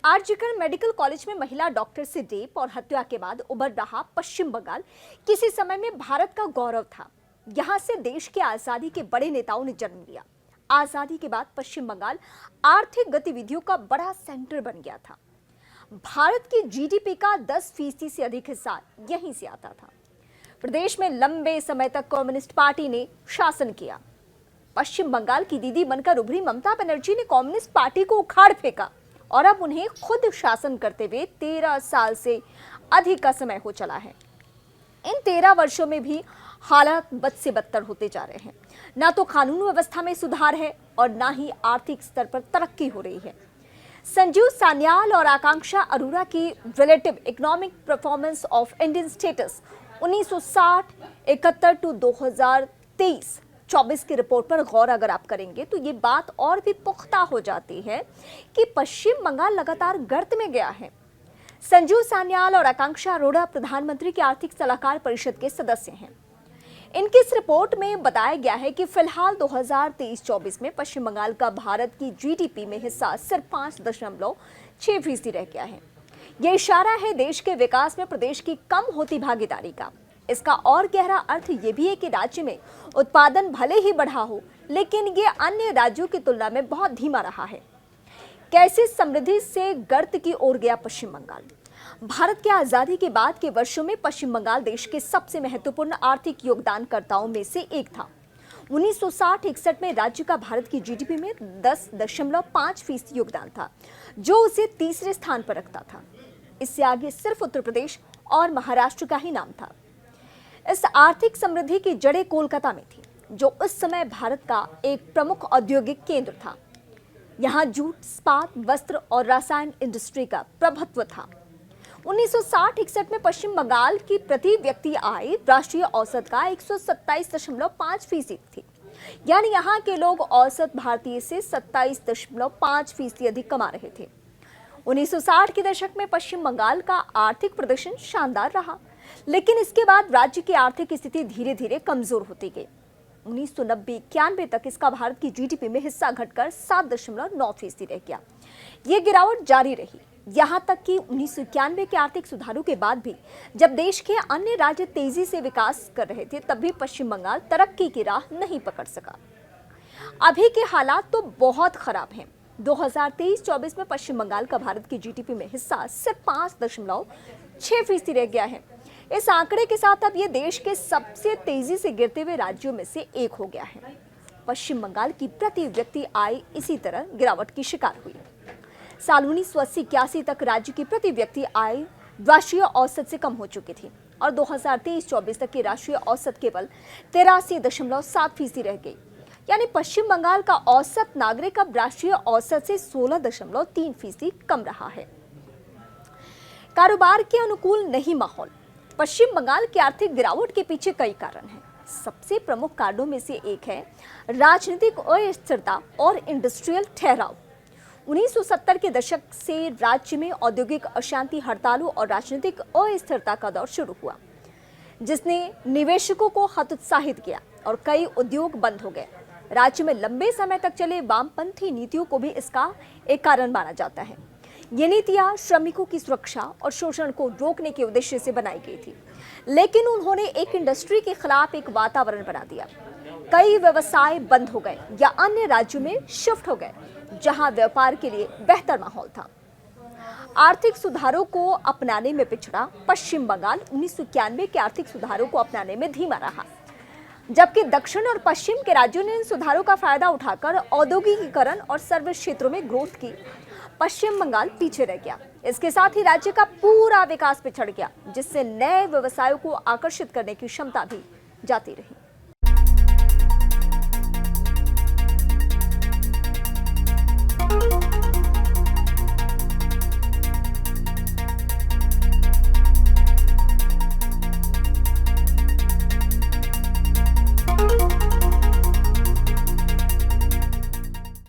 RG Kar medical college में महिला doctor से रेप और हत्या के बाद उभर रहा पश्चिम बंगाल किसी समय में भारत का गौरव था। यहां से देश की आजादी के बड़े नेताओं ने जन्म लिया। आजादी के बाद पश्चिम बंगाल आर्थिक गतिविधियों का बड़ा सेंटर बन गया था। भारत की जीडीपी का 10% से अधिक हिस्सा यहीं से आता था। प्रदेश में लंबे समय तक कम्युनिस्ट पार्टी ने शासन किया। पश्चिम बंगाल की दीदी बनकर उभरी ममता बनर्जी ने कम्युनिस्ट पार्टी को उखाड़ फेंका और अब उन्हें खुद शासन करते हुए 13 साल से अधिक का समय हो चला है। इन 13 वर्षों में भी हालात बद से बदतर होते जा रहे हैं। ना तो कानून व्यवस्था में सुधार है और ना ही आर्थिक स्तर पर तरक्की हो रही है। संजीव सान्याल और आकांक्षा अरोड़ा की relative economic performance of Indian states 1960-71 to 2023-24 की रिपोर्ट पर गौर अगर आप करेंगे तो ये बात और भी पुख्ता हो जाती है कि पश्चिम बंगाल लगातार गर्त में गया है। संजीव सान्याल और आकांक्षा अरोड़ा प्रधानमंत्री की आर्थिक सलाहकार परिषद के सदस्य हैं। इनकी इस रिपोर्ट में बताया गया है कि फिलहाल 2023-24 में पश्चिम बंगाल का भारत की जीडीपी में हिस्सा सिर्फ 5.6% रह गया है। यह इशारा है देश के विकास में प्रदेश की कम होती भागीदारी का। इसका और गहरा अर्थ ये भी है कि राज्य में उत्पादन भले ही बढ़ा हो, लेकिन ये अन्य राज्यों की तुलना में बहुत धीमा रहा है। कैसे समृद्धि से गर्त की ओर गया पश्चिम बंगाल? भारत की आजादी के बाद के वर्षों में पश्चिम बंगाल देश के सबसे महत्वपूर्ण आर्थिक योगदानकर्ताओं में से एक था। 1960-61 में राज्य का भारत की जीडीपी में 10.5% योगदान था, जो उसे तीसरे स्थान पर रखता था। इससे आगे सिर्फ उत्तर प्रदेश और महाराष्ट्र का ही नाम था। इस आर्थिक समृद्धि की जड़ें कोलकाता में थी, जो उस समय भारत का एक प्रमुख औद्योगिक केंद्र था। यहाँ जूट, इस्पात, वस्त्र और रसायन इंडस्ट्री का प्रभुत्व था। 1960-61 में पश्चिम बंगाल की प्रति व्यक्ति आय राष्ट्रीय औसत का 127.5% थी, यानी यहाँ के लोग औसत भारतीय से 27.5% अधिक कमा रहे थे। 1960 के दशक में पश्चिम बंगाल का आर्थिक प्रदर्शन शानदार रहा, लेकिन इसके बाद राज्य की आर्थिक स्थिति धीरे धीरे कमजोर होती गई। 1990-91 तक इसका भारत की जीडीपी में हिस्सा घटकर 7.9% रह गया। ये गिरावट जारी रही, यहां तक कि 1991 के आर्थिक सुधारों के बाद भी जब देश के अन्य राज्य तेजी से विकास कर रहे थे, तब भी पश्चिम बंगाल तरक्की की राह नहीं पकड़ सका। अभी के हालात तो बहुत खराब हैं। 2023-24 में पश्चिम बंगाल का भारत की जीडीपी में हिस्सा सिर्फ 5.6% रह गया है। इस आंकड़े के साथ अब ये देश के सबसे तेजी से गिरते हुए राज्यों में से एक हो गया है। पश्चिम बंगाल की प्रति व्यक्ति आय इसी तरह गिरावट की शिकार हुई। साल 1980-81 तक राज्य की प्रति व्यक्ति आय राष्ट्रीय औसत से कम हो चुकी थी और 2023-24 तक की राष्ट्रीय औसत केवल 83.7% रह गई। यानी पश्चिम बंगाल का औसत नागरिक अब राष्ट्रीय औसत से 16.3% कम रहा है। कारोबार के अनुकूल नहीं माहौल। पश्चिम बंगाल की आर्थिक गिरावट के पीछे कई कारण हैं। सबसे प्रमुख कारणों में से एक है राजनीतिक अस्थिरता और इंडस्ट्रियल ठहराव। 1970 के दशक से राज्य में औद्योगिक अशांति, हड़तालों और राजनीतिक अस्थिरता का दौर शुरू हुआ, जिसने निवेशकों को हतोत्साहित किया और कई उद्योग बंद हो गए। राज्य में लंबे समय तक चले वामपंथी नीतियों को भी इसका एक कारण माना जाता है। ये नीतियां श्रमिकों की सुरक्षा और शोषण को रोकने के उद्देश्य से बनाई गई थी, लेकिन उन्होंने एक इंडस्ट्री के खिलाफ एक वातावरण बना दिया। कई व्यवसाय बंद हो गए या अन्य राज्यों में शिफ्ट हो गए, जहां व्यापार के लिए बेहतर माहौल था। आर्थिक सुधारों को अपनाने में पिछड़ा पश्चिम बंगाल 1991 के आर्थिक सुधारों को अपनाने में धीमा रहा, जबकि दक्षिण और पश्चिम के राज्यों ने इन सुधारों का फायदा उठाकर औद्योगिकीकरण और सर्विस क्षेत्रों में ग्रोथ की। पश्चिम बंगाल पीछे रह गया। इसके साथ ही राज्य का पूरा विकास पिछड़ गया, जिससे नए व्यवसायों को आकर्षित करने की क्षमता भी जाती रही।